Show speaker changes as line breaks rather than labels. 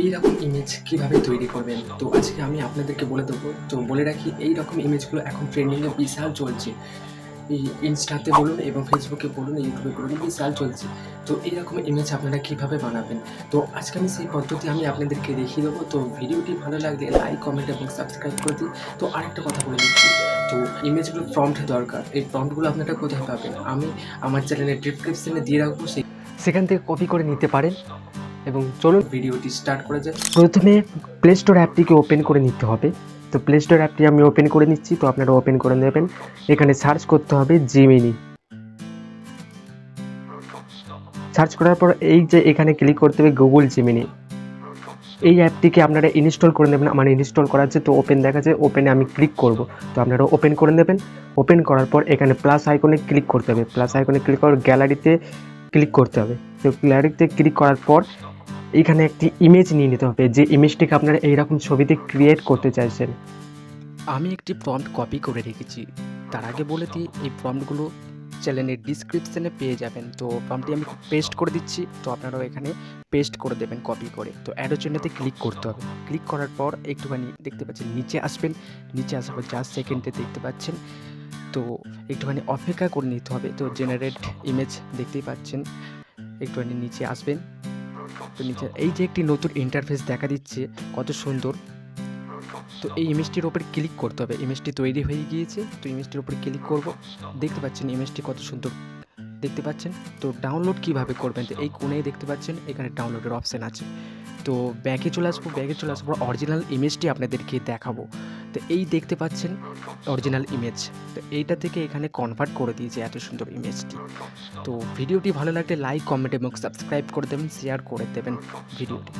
এইরকম ইমেজ কীভাবে তৈরি করবেন, তো আজকে আমি আপনাদেরকে বলে দেবো। তো বলে রাখি, এইরকম ইমেজগুলো এখন ট্রেন্ডিংয়ে বিশাল চলছে। এই ইনস্টাতে বলুন এবং ফেসবুকে বলুন, ইউটিউবে বলুন, বিশাল চলছে। তো এইরকম ইমেজ আপনারা কীভাবে বানাবেন, তো আজকে আমি সেই পদ্ধতি আমি আপনাদেরকে দেখিয়ে দেবো। তো ভিডিওটি ভালো লাগলে লাইক, কমেন্ট এবং সাবস্ক্রাইব করে দিন। তো আরেকটা কথা বলে দিচ্ছি, তো ইমেজগুলো প্রম্পট দরকার। এই প্রম্পটগুলো আপনারা কোথায় পাবেন, আমি আমার চ্যানেলের ডেসক্রিপশনে দিয়ে রাখবো, সেখান থেকে কপি করে নিতে পারেন। এবং চলুন ভিডিওটি স্টার্ট করা যাক। প্রথমে প্লে স্টোর অ্যাপটিকে ওপেন করে নিতে হবে। তো প্লে স্টোর অ্যাপটি আমি ওপেন করে নিচ্ছি, তো আপনারা ওপেন করে নেবেন। এখানে সার্চ করতে হবে জিমিনি। সার্চ করার পর এই যে এখানে ক্লিক করতে হবে গুগল জিমিনি। এই অ্যাপটিকে আপনারা ইনস্টল করে নেবেন। আমার ইনস্টল করা আছে, তো ওপেন দেখাচ্ছে, ওপেনে আমি ক্লিক করব। তো আপনারা ওপেন করে নেবেন। ওপেন করার পর এখানে প্লাস আইকনে ক্লিক করতে হবে। প্লাস আইকনে ক্লিক করে গ্যালারিতে ক্লিক করতে হবে। তো গ্যালারিতে ক্লিক করার পর এখানে একটি ইমেজ নিয়ে নিতে হবে, যে ইমেজটিকে আপনারা এইরকম ছবিতে ক্রিয়েট করতে চাইছেন। আমি একটি প্রম্পট কপি করে রেখেছি। তার আগে বলে দিই, এই প্রম্পটগুলো চ্যানেলের ডিসক্রিপশনে পেয়ে যাবেন। তো প্রম্পটটি আমি পেস্ট করে দিচ্ছি, তো আপনারাও এখানে পেস্ট করে দেবেন কপি করে। তো অ্যারো চিহ্নতে ক্লিক করতে হবে। ক্লিক করার পর একটুখানি দেখতে পাচ্ছেন নিচে আসবেন। নিচে আসার পর জাস্ট সেকেন্ডে দেখতে পাচ্ছেন, তো একটুখানি অপেক্ষা করে নিতে হবে। তো জেনারেট ইমেজ দেখতেই পাচ্ছেন, একটুখানি নিচে আসবেন। তো নিচে এই যে একটি নতুন ইন্টারফেস দেখা দিচ্ছে, কত সুন্দর। তো এই ইমেজটির ওপর ক্লিক করতে হবে। ইমেজটি তৈরি হয়ে গিয়েছে, তো ইমেজটির ওপর ক্লিক করব। দেখতে পাচ্ছেন ইমেজটি কত সুন্দর দেখতে পাচ্ছেন। তো ডাউনলোড কিভাবে করবেন, তো এই কোণেই দেখতে পাচ্ছেন এখানে ডাউনলোডের অপশান আছে। তো ব্যাকে চলে আসবো। ব্যাকে চলে আসার পর অরিজিনাল ইমেজটি আপনাদেরকে দেখাবো। তো এই দেখতে পাচ্ছেন অরিজিনাল ইমেজ, তো এইটা থেকে এখানে কনভার্ট করে দিয়েছে এত সুন্দর ইমেজটি। তো ভিডিওটি ভালো লাগলে লাইক, কমেন্ট এবং সাবস্ক্রাইব করে দেবেন, শেয়ার করে দেবেন ভিডিওটি।